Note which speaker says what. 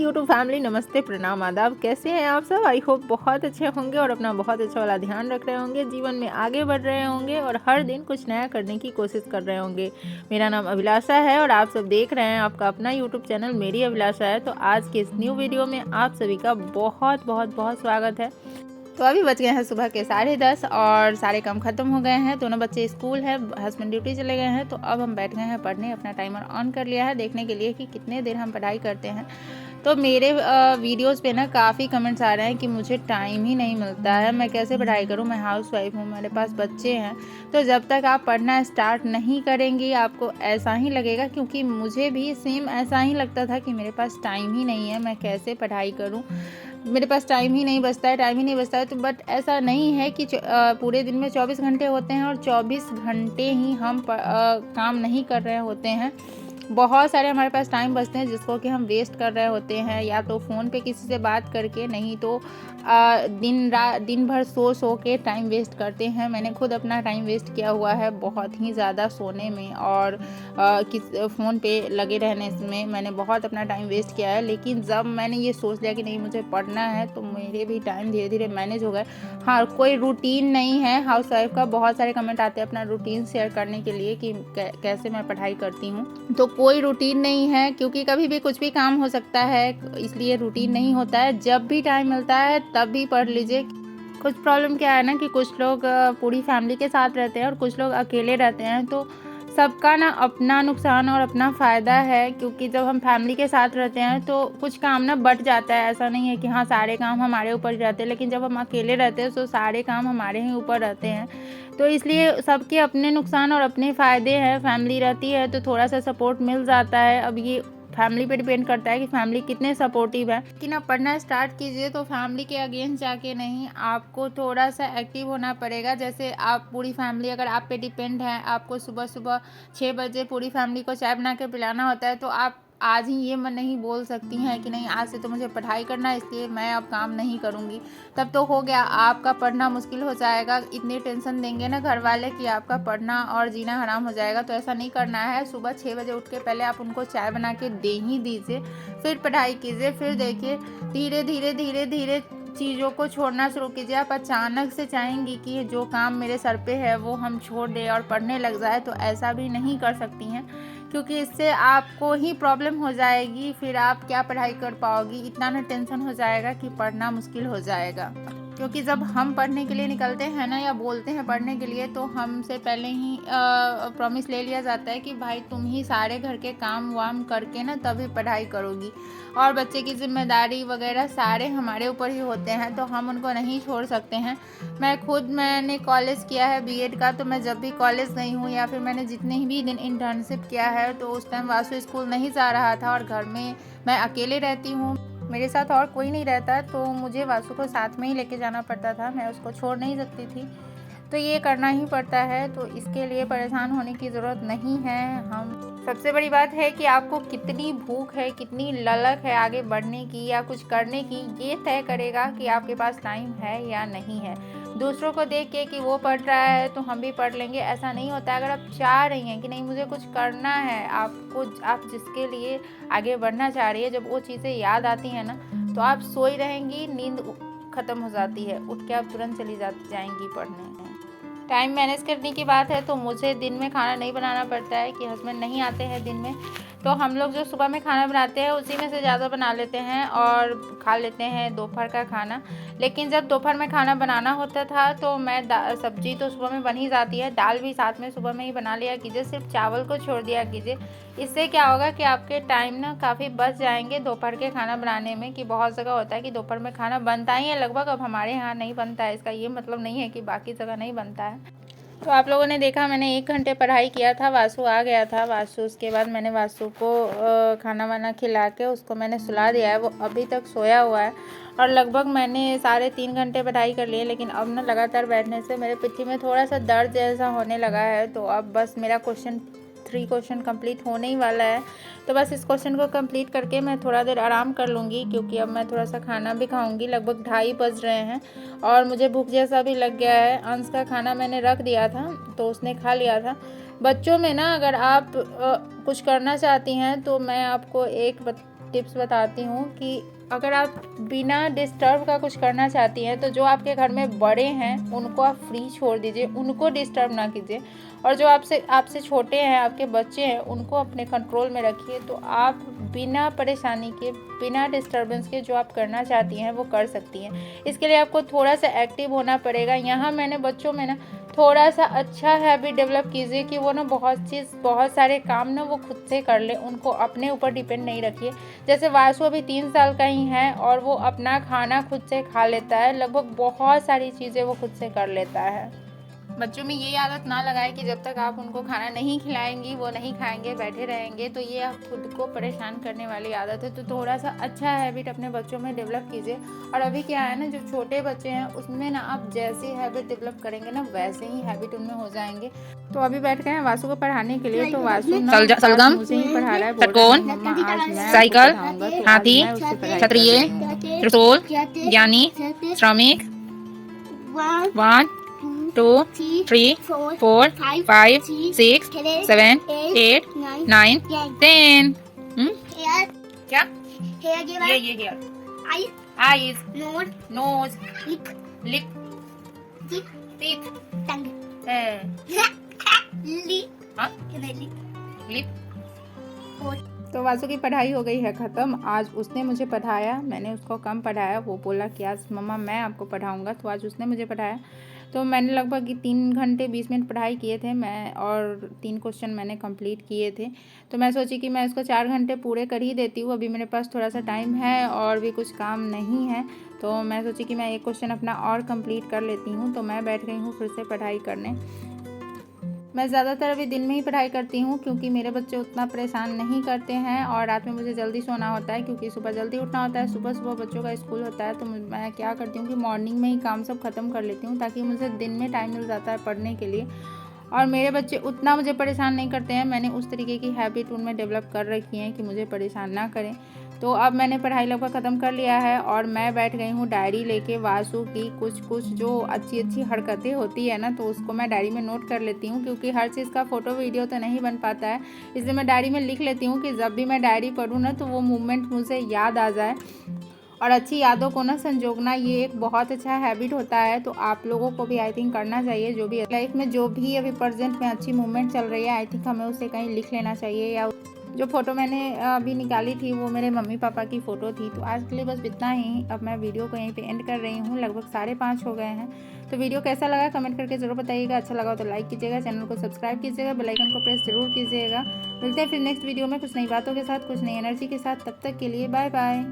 Speaker 1: YouTube family, नमस्ते, प्रणाम, आदाब। कैसे हैं आप सब? आई होप बहुत अच्छे होंगे और अपना बहुत अच्छा वाला ध्यान रख रहे होंगे, जीवन में आगे बढ़ रहे होंगे और हर दिन कुछ नया करने की कोशिश कर रहे होंगे। मेरा नाम अभिलाषा है और आप सब देख रहे हैं आपका अपना यूट्यूब चैनल मेरी अभिलाषा है। तो आज के इस न्यू वीडियो में आप सभी का बहुत बहुत बहुत स्वागत है। तो अभी बज गए हैं सुबह के 10:30 और सारे काम ख़त्म हो गए हैं। दोनों बच्चे स्कूल है, हस्बैंड ड्यूटी चले गए हैं। तो अब हम बैठ गए हैं पढ़ने। अपना टाइमर ऑन कर लिया है देखने के लिए कि कितने देर हम पढ़ाई करते हैं। तो मेरे वीडियोस पे ना काफ़ी कमेंट्स आ रहे हैं कि मुझे टाइम ही नहीं मिलता है, मैं कैसे पढ़ाई करूं, मैं हाउसवाइफ हूं, मेरे पास बच्चे हैं। तो जब तक आप पढ़ना स्टार्ट नहीं करेंगी आपको ऐसा ही लगेगा, क्योंकि मुझे भी सेम ऐसा ही लगता था कि मेरे पास टाइम ही नहीं है, मैं कैसे पढ़ाई करूं, मेरे पास टाइम ही नहीं बचता है। तो बट ऐसा नहीं है कि पूरे दिन में 24 घंटे होते हैं और 24 घंटे ही हम काम नहीं कर रहे होते हैं। बहुत सारे हमारे पास टाइम बचते हैं जिसको कि हम वेस्ट कर रहे होते हैं, या तो फ़ोन पे किसी से बात करके, नहीं तो दिन भर सो के टाइम वेस्ट करते हैं। मैंने खुद अपना टाइम वेस्ट किया हुआ है बहुत ही ज़्यादा सोने में और फ़ोन पे लगे रहने में मैंने बहुत अपना टाइम वेस्ट किया है। लेकिन जब मैंने ये सोच लिया कि नहीं मुझे पढ़ना है तो मेरे भी टाइम धीरे धीरे मैनेज हो गए। हाँ, कोई रूटीन नहीं है हाउसवाइफ का। बहुत सारे कमेंट आते हैं अपना रूटीन शेयर करने के लिए कि कैसे मैं पढ़ाई करती हूँ। तो कोई रूटीन नहीं है, क्योंकि कभी भी कुछ भी काम हो सकता है, इसलिए रूटीन नहीं होता है। जब भी टाइम मिलता है तब भी पढ़ लीजिए। कुछ प्रॉब्लम क्या है ना कि कुछ लोग पूरी फैमिली के साथ रहते हैं और कुछ लोग अकेले रहते हैं। तो सबका ना अपना नुकसान और अपना फ़ायदा है, क्योंकि जब हम फैमिली के साथ रहते हैं तो कुछ काम ना बट जाता है। ऐसा नहीं है कि हाँ सारे काम हमारे ऊपर ही रहते हैं, लेकिन जब हम अकेले रहते हैं तो सारे काम हमारे ही ऊपर रहते हैं। तो इसलिए सबके अपने नुकसान और अपने फ़ायदे हैं। फैमिली रहती है तो थोड़ा सा सपोर्ट मिल जाता है। अब ये फैमिली पे डिपेंड करता है कि फैमिली कितने सपोर्टिव है। लेकिन आप पढ़ना स्टार्ट कीजिए तो फैमिली के अगेंस्ट जाके नहीं, आपको थोड़ा सा एक्टिव होना पड़ेगा। जैसे आप पूरी फैमिली अगर आप पे डिपेंड है, आपको सुबह सुबह 6 बजे पूरी फैमिली को चाय बना के पिलाना होता है, तो आप आज ही ये मन नहीं बोल सकती हैं कि नहीं आज से तो मुझे पढ़ाई करना है इसलिए मैं अब काम नहीं करूँगी। तब तो हो गया, आपका पढ़ना मुश्किल हो जाएगा। इतनी टेंशन देंगे ना घर वाले कि आपका पढ़ना और जीना हराम हो जाएगा। तो ऐसा नहीं करना है। सुबह 6 बजे उठ के पहले आप उनको चाय बना के दे ही दीजिए, फिर पढ़ाई कीजिए। फिर देखिए धीरे धीरे धीरे धीरे चीज़ों को छोड़ना शुरू कीजिए। आप अचानक से चाहेंगी कि जो काम मेरे सर पे है वो हम छोड़ दें और पढ़ने लग जाए, तो ऐसा भी नहीं कर सकती हैं, क्योंकि इससे आपको ही प्रॉब्लम हो जाएगी। फिर आप क्या पढ़ाई कर पाओगी, इतना ना टेंशन हो जाएगा कि पढ़ना मुश्किल हो जाएगा। क्योंकि जब हम पढ़ने के लिए निकलते हैं ना, या बोलते हैं पढ़ने के लिए, तो हमसे पहले ही प्रॉमिस ले लिया जाता है कि भाई तुम ही सारे घर के काम वाम करके ना तभी पढ़ाई करोगी, और बच्चे की जिम्मेदारी वगैरह सारे हमारे ऊपर ही होते हैं, तो हम उनको नहीं छोड़ सकते हैं। मैंने कॉलेज किया है बीएड का, तो मैं जब भी कॉलेज गई हूँ या फिर मैंने जितने भी दिन इंटर्नशिप किया है, तो उस टाइम वासु स्कूल नहीं जा रहा था और घर में मैं अकेले रहती हूँ, मेरे साथ और कोई नहीं रहता, तो मुझे वासु को साथ में ही लेके जाना पड़ता था, मैं उसको छोड़ नहीं सकती थी। तो ये करना ही पड़ता है, तो इसके लिए परेशान होने की ज़रूरत नहीं है। हम सबसे बड़ी बात है कि आपको कितनी भूख है, कितनी ललक है आगे बढ़ने की या कुछ करने की, ये तय करेगा कि आपके पास टाइम है या नहीं है। दूसरों को देख के कि वो पढ़ रहा है तो हम भी पढ़ लेंगे, ऐसा नहीं होता। अगर आप चाह रही हैं कि नहीं मुझे कुछ करना है, आप जिसके लिए आगे बढ़ना चाह रही है, जब वो चीज़ें याद आती हैं ना, तो आप सोई रहेंगी, नींद ख़त्म हो जाती है, उठ के आप तुरंत चली जाएंगी पढ़ने। टाइम मैनेज करने की बात है तो मुझे दिन में खाना नहीं बनाना पड़ता है, कि हस्बैंड नहीं आते हैं दिन में, तो हम लोग जो सुबह में खाना बनाते हैं उसी में से ज़्यादा बना लेते हैं और खा लेते हैं दोपहर का खाना। लेकिन जब दोपहर में खाना बनाना होता था तो मैं सब्जी तो सुबह में बन ही जाती है, दाल भी साथ में सुबह में ही बना लिया कीजिए, सिर्फ चावल को छोड़ दिया कीजिए। इससे क्या होगा कि आपके टाइम ना काफ़ी बच जाएंगे दोपहर के खाना बनाने में। कि बहुत जगह होता है कि दोपहर में खाना बनता ही है लगभग, अब हमारे यहाँ नहीं बनता है। इसका ये मतलब नहीं है कि बाकी जगह नहीं बनता है। तो आप लोगों ने देखा मैंने 1 घंटे पढ़ाई किया था, वासु आ गया था। उसके बाद मैंने वासु को खाना वाना खिला के उसको मैंने सुला दिया है, वो अभी तक सोया हुआ है। और लगभग मैंने 3.5 घंटे पढ़ाई कर लिए, लेकिन अब ना लगातार बैठने से मेरे पिट्ठी में थोड़ा सा दर्द जैसा होने लगा है। तो अब बस मेरा 3 क्वेश्चन कंप्लीट होने ही वाला है, तो बस इस क्वेश्चन को कंप्लीट करके मैं थोड़ा देर आराम कर लूँगी, क्योंकि अब मैं थोड़ा सा खाना भी खाऊंगी। लगभग 2:30 बज रहे हैं और मुझे भूख जैसा भी लग गया है। अंश का खाना मैंने रख दिया था तो उसने खा लिया था। बच्चों में ना अगर आप कुछ करना चाहती हैं तो मैं आपको एक टिप्स बताती हूँ कि अगर आप बिना डिस्टर्ब का कुछ करना चाहती हैं तो जो आपके घर में बड़े हैं उनको आप फ्री छोड़ दीजिए, उनको डिस्टर्ब ना कीजिए। और जो आपसे छोटे हैं, आपके बच्चे हैं, उनको अपने कंट्रोल में रखिए। तो आप बिना परेशानी के, बिना डिस्टर्बेंस के जो आप करना चाहती हैं वो कर सकती हैं। इसके लिए आपको थोड़ा सा एक्टिव होना पड़ेगा। यहाँ मैंने बच्चों में ना थोड़ा सा अच्छा हैबिट डेवलप कीजिए कि वो ना बहुत सारे काम ना वो खुद से कर ले, उनको अपने ऊपर डिपेंड नहीं रखिए। जैसे वासु अभी 3 साल का ही है और वो अपना खाना खुद से खा लेता है, लगभग बहुत सारी चीज़ें वो खुद से कर लेता है। बच्चों में ये आदत ना लगाए कि जब तक आप उनको खाना नहीं खिलाएंगी वो नहीं खाएंगे, बैठे रहेंगे, तो ये आप खुद को परेशान करने वाली आदत है। तो थोड़ा सा अच्छा हैबिट अपने बच्चों में डेवलप कीजिए। और अभी क्या है ना, जो छोटे बच्चे हैं उसमें ना आप जैसे हैबिट डेवलप करेंगे ना वैसे ही हैबिट उनमें हो जाएंगे। तो अभी बैठ गए हैं वासु को पढ़ाने के लिए। तो वासु ना
Speaker 2: सलगम,
Speaker 1: मुझे ही पढ़ा रहा है,
Speaker 2: षटकोण,
Speaker 1: मम्मा आज मैं
Speaker 2: साइकिल,
Speaker 1: पढ़ाऊंगा। तो
Speaker 2: हाथी,
Speaker 1: आज मैं उससे पढ़ाई
Speaker 2: क्षत्रिय,
Speaker 1: कर रही हूँ।
Speaker 2: त्रिशूल, ज्ञानी, श्रमिक, 1 2 3 4 5 6 7 8 9 10। क्या? ये here. Eyes, nose, lip, teeth, हाँ? lip.
Speaker 1: तो वासु की पढ़ाई हो गई है ख़त्म। आज उसने मुझे पढ़ाया, मैंने उसको कम पढ़ाया। वो बोला कि आज मम्मा मैं आपको पढ़ाऊंगा, तो आज उसने मुझे पढ़ाया। तो मैंने लगभग 3 घंटे 20 मिनट पढ़ाई किए थे मैं, और 3 क्वेश्चन मैंने कंप्लीट किए थे। तो मैं सोची कि मैं इसको 4 घंटे पूरे कर ही देती हूँ। अभी मेरे पास थोड़ा सा टाइम है और भी कुछ काम नहीं है, तो मैं सोची कि मैं एक क्वेश्चन अपना और कंप्लीट कर लेती हूँ। तो मैं बैठ गई हूँ फिर से पढ़ाई करने। मैं ज़्यादातर अभी दिन में ही पढ़ाई करती हूँ क्योंकि मेरे बच्चे उतना परेशान नहीं करते हैं, और रात में मुझे जल्दी सोना होता है क्योंकि सुबह जल्दी उठना होता है। सुबह सुबह बच्चों का स्कूल होता है, तो मैं क्या करती हूँ कि मॉर्निंग में ही काम सब ख़त्म कर लेती हूँ ताकि मुझे दिन में टाइम मिल जाता है पढ़ने के लिए। और मेरे बच्चे उतना मुझे परेशान नहीं करते हैं। मैंने उस तरीके की हैबिट उनमें डेवलप कर रखी है कि मुझे परेशान ना करें। तो अब मैंने पढ़ाई लगभग ख़त्म कर लिया है और मैं बैठ गई हूँ डायरी लेके। वासु की कुछ जो अच्छी अच्छी हरकतें होती है ना, तो उसको मैं डायरी में नोट कर लेती हूँ क्योंकि हर चीज़ का फ़ोटो वीडियो तो नहीं बन पाता है। इसलिए मैं डायरी में लिख लेती हूँ कि जब भी मैं डायरी पढूँ ना तो वो मूवमेंट मुझे याद आ जाए। और अच्छी यादों को ना संजोगना ये एक बहुत अच्छा हैबिट होता है। तो आप लोगों को भी आई थिंक करना चाहिए। जो भी लाइफ में जो भी अभी प्रेजेंट में अच्छी मूवमेंट चल रही है, आई थिंक हमें उसे कहीं लिख लेना चाहिए। या जो फ़ोटो मैंने अभी निकाली थी वो मेरे मम्मी पापा की फ़ोटो थी। तो आज के लिए बस इतना ही। अब मैं वीडियो को यहीं पे एंड कर रही हूँ। लगभग 5:30 हो गए हैं। तो वीडियो कैसा लगा कमेंट करके ज़रूर बताइएगा। अच्छा लगा तो लाइक कीजिएगा, चैनल को सब्सक्राइब कीजिएगा, बेल आइकन को प्रेस ज़रूर कीजिएगा। मिलते हैं फिर नेक्स्ट वीडियो में कुछ नई बातों के साथ, कुछ नई एनर्जी के साथ। तब तक के लिए बाय बाय।